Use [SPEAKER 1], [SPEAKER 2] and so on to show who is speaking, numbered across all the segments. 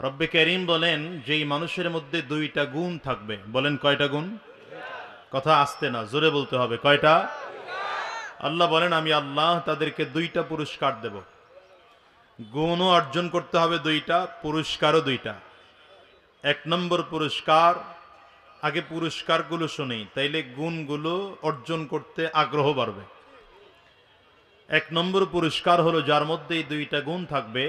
[SPEAKER 1] রব্বে করিম বলেন, যেই মানুষের মধ্যে দুইটা গুণ থাকবে, বলেন কয়টা গুণ? কথা আসতে না, জোরে বলতে হবে, কয়টা? আল্লাহ বলেন, আমি আল্লাহ তাদেরকে দুইটা পুরস্কার দেব। গুণও অর্জন করতে হবে দুইটা, পুরস্কারও দুইটা। এক নম্বর পুরস্কার, আগে পুরস্কারগুলো শুনি, তাইলে গুণগুলো অর্জন করতে আগ্রহ বাড়বে। এক নম্বর পুরস্কার হলো যার মধ্যে এই দুইটা গুণ থাকবে,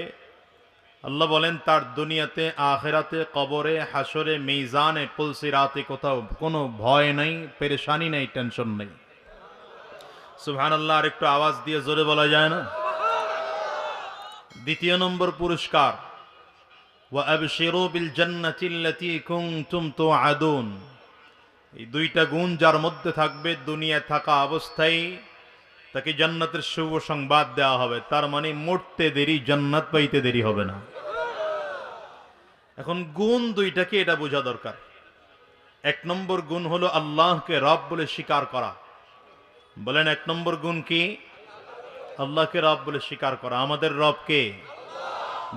[SPEAKER 1] আল্লাহ বলেন তার দুনিয়াতে, আখেরাতে, কবরে, হাসরে, মিজানে, পুলসিরাতে কোথাও কোনো ভয় নাই, পেরেশানি নাই, টেনশন নেই। সুবহানাল্লাহ। আর একটু আওয়াজ দিয়ে জোরে বলা যায় না? দ্বিতীয় নম্বর পুরস্কার, ওয়া আবশিরু বিল জান্নাতিল্লাতী কুনতুম তুআদুন। এই দুইটা গুণ যার মধ্যে থাকবে, দুনিয়ায় থাকা অবস্থায় তাকে জান্নাতের শুভ সংবাদ দেওয়া হবে। তার মানে মরতে দেরি, জান্নাত পাইতে দেরি হবে না। এখন গুণ দুইটাকে এটা বোঝা দরকার। এক নম্বর গুণ হলো আল্লাহকে রব বলে স্বীকার করা। বলেন, এক নম্বর গুণ কি? আল্লাহকে রব বলে স্বীকার করা। আমাদের রব কে?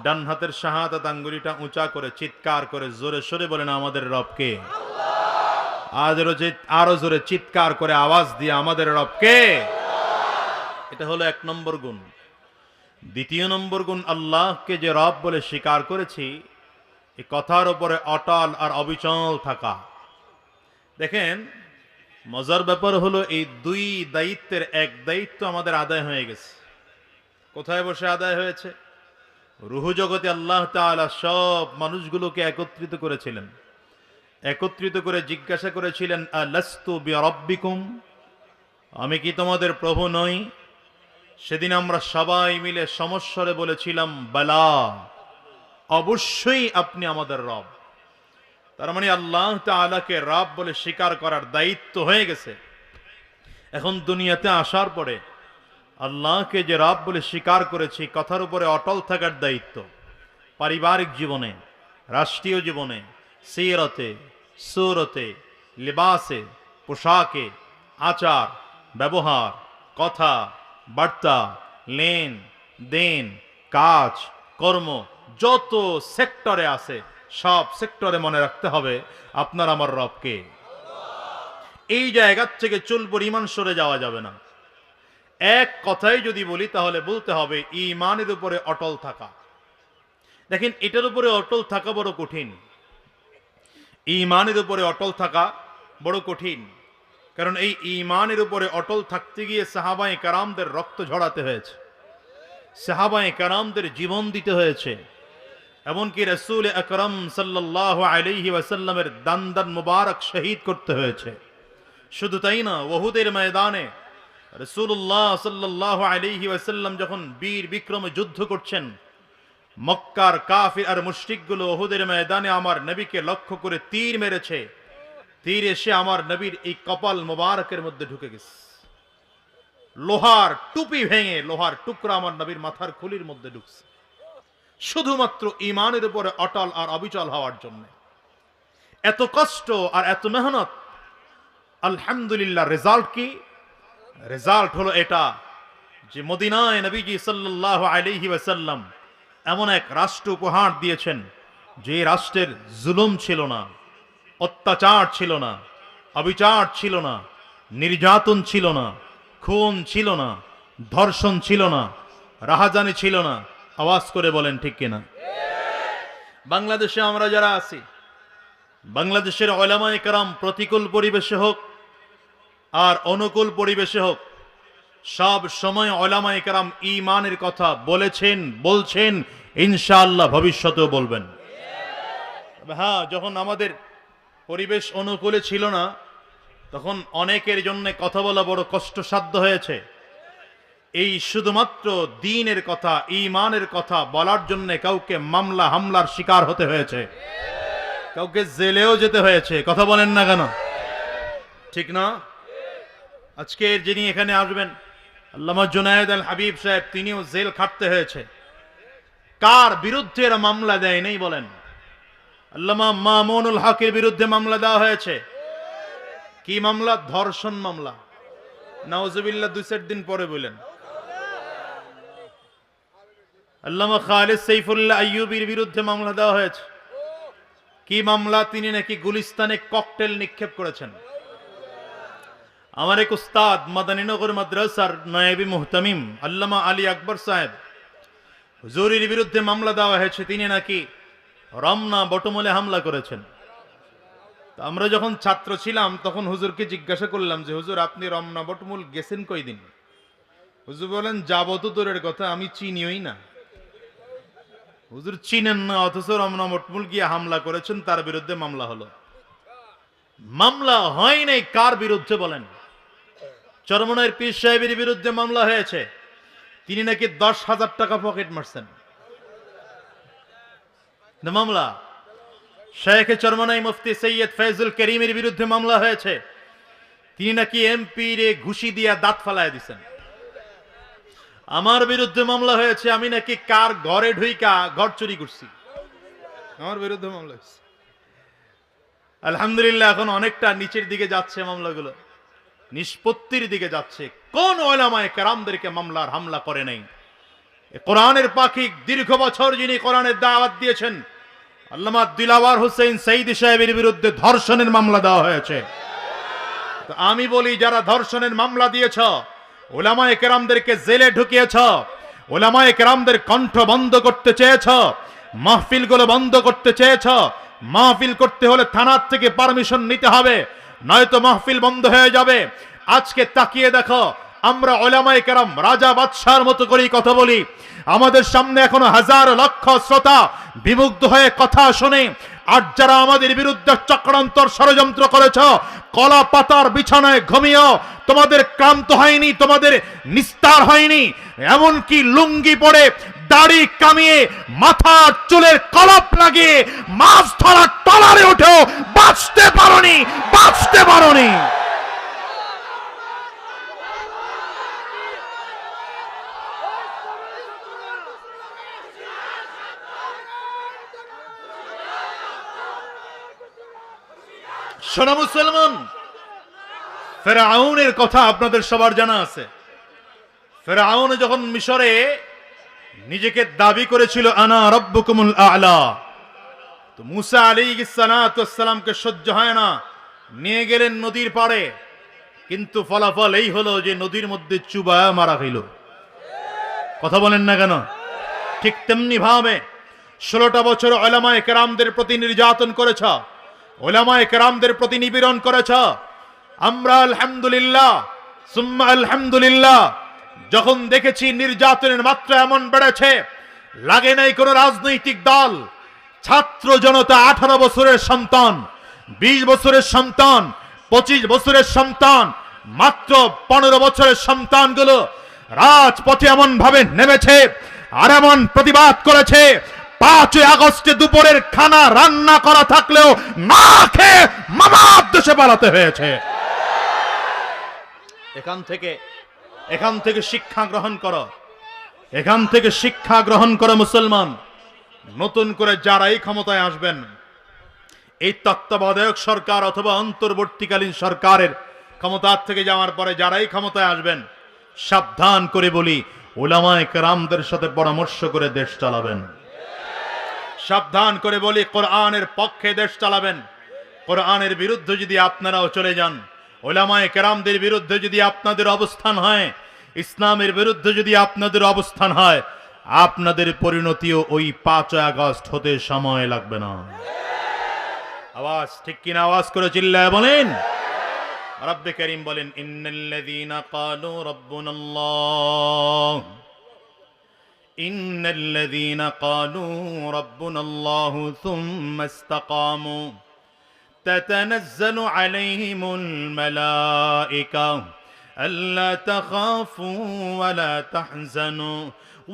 [SPEAKER 1] ডান হাতের শাহাদাত আঙ্গুলিটা উঁচা করে চিৎকার করে জোরে সরে বলেন, আমাদের রব কে? আরো জোরে চিৎকার করে আওয়াজ দিয়ে, আমাদের রব কে? এটা হলো এক নম্বর গুণ। দ্বিতীয় নম্বর গুণ, আল্লাহকে যে রব বলে স্বীকার করেছি, এই কথার উপরে অটল আর অবিচল থাকা। দেখেন, মজার ব্যাপার হলো এই দুই দায়িত্বের এক দায়িত্ব আমাদের আদায় হয়ে গেছে। কোথায় বসে আদায় হয়েছে? রুহু জগতে আল্লাহ তাআলা সব মানুষগুলোকে একত্রিত করেছিলেন। একত্রিত করে জিজ্ঞাসা করেছিলেন, আলাস্তু বিরাব্বিকুম, আমি কি তোমাদের প্রভু নই? সেদিন আমরা সবাই মিলে সমস্বরে বলেছিলাম, বালা, অবশ্যই আপনি আমাদের রব। তার মানে আল্লাহ তাআলাকে রব বলে স্বীকার করার দায়িত্ব হয়ে গেছে। এখন দুনিয়াতে আসার পরে আল্লাহকে যে রব বলে স্বীকার করেছি, কথার উপরে অটল থাকার দায়িত্ব। পারিবারিক জীবনে, রাষ্ট্রীয় জীবনে, সিরতে, সুরতে, লিবাসে, পোশাকে, আচার, ব্যবহার, কথা, বার্তা, লেন দেন, কাজ, কর্ম, যত সেক্টরে আছে সব সেক্টরে মনে রাখতে হবে, আপনার আমার রবকে। এই জায়গার থেকে চুল পরিমাণ সরে যাওয়া যাবে না। এক কথাই যদি বলি তাহলে বলতে হবে ঈমানের উপরে অটল থাকা। দেখেন, এটার উপরে অটল থাকা বড় কঠিন। ঈমানের উপরে অটল থাকা বড় কঠিন, কারণ এই ঈমানের উপরে অটল থাকতে গিয়ে সাহাবায়ে কেরামদের রক্ত ঝরাতে হয়েছে, সাহাবায়ে কেরামদের জীবন দিতে হয়েছে, এমনকি রাসূল আকরাম সাল্লাল্লাহু আলাইহি ওয়াসাল্লামের দান দান মুবারক শহীদ করতে হয়েছে। শুধু তাই না, উহুদের ময়দানে রাসূলুল্লাহ সাল্লাল্লাহু আলাইহি ওয়াসাল্লাম যখন বীর বিক্রমে যুদ্ধ করছেন, মক্কার কাফির আর মুশরিকগুলো উহুদের ময়দানে আমার নবীকে লক্ষ্য করে তীর মেরেছে। তীর এসে আমার নবীর এই কপাল মোবারকের মধ্যে ঢুকে গেছে। লোহার টুপি ভেঙে লোহার টুকরা আমার নবীর মাথার খুলির মধ্যে ঢুকছে, শুধুমাত্র ঈমানের উপরে অটল আর অবিচল হওয়ার জন্য। এত কষ্ট আর এত মেহনত, আলহামদুলিল্লাহ, রেজাল্ট কি? রেজাল্ট হলো এটা যে মদিনায় নবীজি সাল্লাল্লাহু আলাইহি ওয়াসাল্লাম এমন এক রাষ্ট্র উপহার দিয়েছেন, যে রাষ্ট্রের জুলুম ছিল না, অত্যাচার ছিল না, অবিচার ছিল না, নির্যাতন ছিল না, খুন ছিল না, ধর্ষণ ছিল না, রাহাজানি ছিল না। আওয়াজ করে বলেন ঠিক কিনা? বাংলাদেশে আমরা যারা আছি, বাংলাদেশের উলামায়ে কেরাম প্রতিকূল পরিবেশে হোক আর অনুকূল পরিবেশে হোক, সব সময় উলামায়ে কেরাম ঈমানের কথা বলেছেন, বলছেন, ইনশাআল্লাহ ভবিষ্যতেও বলবেন। হ্যাঁ, যখন আমাদের পরিবেশ অনুকূলে ছিল না, তখন অনেকের জন্য কথা বলা বড় কষ্টসাধ্য হয়েছে। এই শুধুমাত্র দ্বীনের কথা, ঈমানের কথা বলার জন্য কাউকে মামলা হামলার শিকার হতে হয়েছে, কাউকে জেলেও যেতে হয়েছে। কথা বলেন না কেন? ঠিক না? আজকে যিনি এখানে আসবেন, আল্লামা জুনায়েদ আল হাবিব সাহেব, তিনিও জেল খাটতে হয়েছে। কার বিরুদ্ধে এরা মামলা দেয় নেই বলেন? আল্লামা মামুনুল হকের বিরুদ্ধে মামলা দেওয়া হয়েছে। কি মামলা? ধর্ষণ মামলা। নাউজুবিল্লাহ, 2-4 দিন পরে বলেন। আল্লামা খালেদ সাইফুল্লাহ আইয়ুবীর বিরুদ্ধে মামলা দেওয়া হয়েছে। কি মামলা? তিনি নাকি গুলিস্তানে ককটেল নিক্ষেপ করেছেন। আমার এক উস্তাদ মাদানীনগর মাদ্রাসার নায়েবি মুহতামিম আল্লামা আলী আকবর সাহেব হুজুরের বিরুদ্ধে মামলা দেওয়া হয়েছে, তিনি নাকি রমনা বটমূলে হামলা করেছেন। আমরা যখন ছাত্র ছিলাম তখন হুজুরকে জিজ্ঞাসা করলাম যে হুজুর আপনি রমনা বটমূল গেছেন কয়দিন? হুজুর বলেন যাবো তো দূরের কথা, আমি চিনিই না। হুজুর চিনেন না, অথচ রমনা বটমূল গিয়ে হামলা করেছেন, তার বিরুদ্ধে মামলা হলো। মামলা হয় নাই কার বিরুদ্ধে বলেন? চরমনায়ের পীর সাহেবের বিরুদ্ধে মামলা হয়েছে, তিনি নাকি 10,000 টাকা পকেট মারছেন। মামলা শেখ চরমনাই মুফতি সৈয়দ ফয়জুল করিমের বিরুদ্ধে মামলা হয়েছে, তিনি নাকি এমপি রে ঘুষি দিয়া দাঁত ফালায় দিচ্ছেন। আমার বিরুদ্ধে মামলা হয়েছে, আমি নাকি কার ঘরে ঢুইকা ঘর চুরি করছি, আমার বিরুদ্ধে মামলা হয়েছে। আলহামদুলিল্লাহ এখন অনেকটা নিচের দিকে যাচ্ছে, মামলাগুলো নিষ্পত্তির দিকে যাচ্ছে। কোন ওলামায়ে কেরামদেরকে মামলার হামলা করে নাই? কোরআনের পাখি দীর্ঘ বছর যিনি কোরআনের দাওয়াত দিয়েছেন আল্লামা দিলাওয়ার হোসেন সাইদি সাহেবের বিরুদ্ধে ধর্ষণের মামলা দেওয়া হয়েছে। তো আমি বলি, যারা ধর্ষণের মামলা দিয়েছ, ওলামায়ে কেরামদেরকে জেলে ঢুকিয়েছ, ওলামায়ে কেরামদের কণ্ঠ বন্ধ করতে চেয়েছ, মাহফিলগুলো বন্ধ করতে চেয়েছ। মাহফিল করতে হলে থানার থেকে পারমিশন নিতে হবে, নয়তো মাহফিল বন্ধ হয়ে যাবে। আজকে তাকিয়ে দেখো, আমরা ওলামায়ে কেরাম রাজা বাদশার মতো করেই কথা বলি, আমাদের সামনে এখনো হাজার লক্ষ শ্রোতা বিমুগ্ধ হয়ে কথা শুনে। আর যারা আমাদের বিরুদ্ধে চক্রান্তর ষড়যন্ত্র করেছ, কলা পাতার বিছানায় ঘুমিয়েও তোমাদের ক্লান্ত হয়নি, তোমাদের নিস্তার হয়নি। এমনকি লুঙ্গি পরে দাড়ি কামিয়ে মাথার চুলের কলপ লাগিয়ে মাছ ধরার টলারে উঠেও বাঁচতে পারোনি, বাঁচতে পারোনি। শোনো মুসলমান, ফেরাউনের কথা আপনাদের সবার জানা আছে। ফেরাউন যখন মিশরে নিজেকে দাবি করেছিল আনা রাব্বুকুমুল আ'লা, তো মুসা আলাইহিস সালামকে সহ্য হয় না, নিয়ে গেলেন নদীর পাড়ে। কিন্তু ফলাফল এই হলো যে নদীর মধ্যে চুবায়া মারা হইল। কথা বলেন না কেন? ঠিক তেমনি ভাবে 16টা বছর উলামায়ে কেরামদের প্রতি নির্যাতন করেছ, উলামায়ে কেরামদের প্রতি নিপীড়ন করেছ। আমরা আলহামদুলিল্লাহ সুম্মা আলহামদুলিল্লাহ যখন দেখেছি নির্যাতনের মাত্রা এমন বেড়েছে, লাগে নাই কোন রাজনৈতিক দল, ছাত্র জনতা, 18 বছরের সন্তান, 20 বছরের সন্তান, 25 বছরের সন্তান, মাত্র 15 বছরের সন্তানগুলো রাজপথে এমন ভাবে নেমেছে আর এমন প্রতিবাদ করেছে, 5 আগস্টে দুপুরের খানা রান্না করা থাকলেও না খেয়ে মামার দেশে পালাতে হয়েছে। এখান থেকে শিক্ষা গ্রহণ করো, এখান থেকে শিক্ষা গ্রহণ করো মুসলমান। নতুন করে যারাই ক্ষমতায় আসবেন, এই তত্ত্বাবধায়ক সরকার অথবা অন্তর্বর্তীকালীন সরকারের ক্ষমতার থেকে যাওয়ার পরে যারাই ক্ষমতায় আসবেন, সাবধান করে বলি, উলামায়ে কেরামদের সাথে পরামর্শ করে দেশ চালাবেন। সাবধান করে বলি, কোরআনের পক্ষে দেশ চালাবেন। কোরআনের বিরুদ্ধে যদি আপনারাও চলে যান, উলামায়ে কেরামদের বিরুদ্ধে যদি আপনাদের অবস্থান হয়, ইসলামের বিরুদ্ধে যদি আপনাদের অবস্থান হয়, আপনাদের পরিণতিও ওই 5 আগস্ট হতে সময় লাগবে না। আওয়াজ ঠিক কিনা? আওয়াজ করে চিল্লায় বলেন। রব্বে করিম বলেন, ইন্নাল্লাযীনা ক্বালু রাব্বুনাল্লাহ, ইন্নাল্লাযীনা ক্বালু রাব্বুনাল্লাহু সুম্মা ইসতাকামু তাতানাজ্জালু আলাইহিমুল মালায়েকা আল্লা তাখাফু ওয়া লা তাহজানু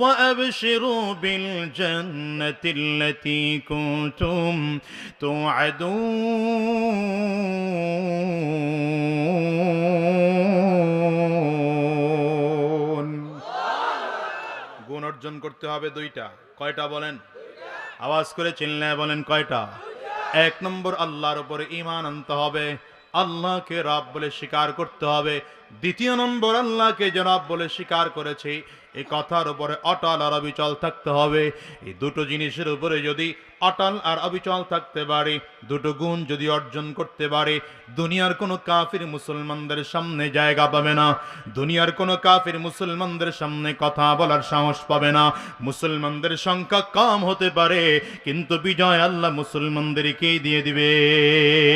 [SPEAKER 1] وأبشروا بالجنة التي كنتم توعدون। গুণ অর্জন করতে হবে 2টা। কয়টা বলেন? আওয়াজ করে চিল্লায় বলেন কয়টা? 1 নম্বর, আল্লাহর উপরে ঈমান আনতে হবে। আল্লাহকে রব বলে স্বীকার করতে হবে। দ্বিতীয় নম্বর, আল্লাহকে যে রব বলে স্বীকার করেছি এই কথার উপরে অটল আর অবিচল থাকতে হবে। এই দুটো জিনিসের উপরে যদি অটল আর অবিচল থাকতে পারে, দুটো গুণ যদি অর্জন করতে পারে, দুনিয়ার কোনো কাফির মুসলমানদের সামনে জায়গা পাবে না, দুনিয়ার কোনো কাফির মুসলমানদের সামনে কথা বলার সাহস পাবে না। মুসলমানদের সংখ্যা কম হতে পারে, কিন্তু বিজয় আল্লাহ মুসলমানদেরকেই দিয়ে দিবে।